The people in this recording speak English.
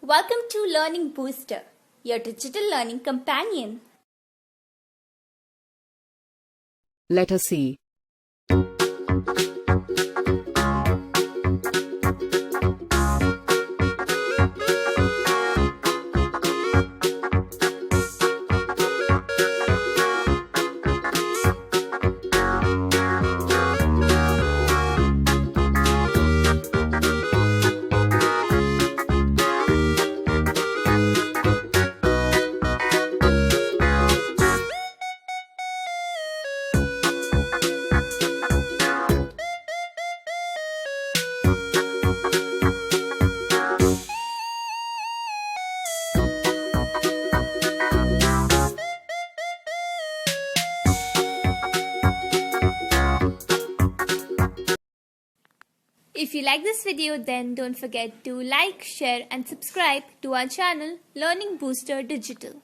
Welcome to Learning Booster, your digital learning companion. Let us see. If you like this video, then don't forget to like, share and subscribe to our channel Learning Booster Digital.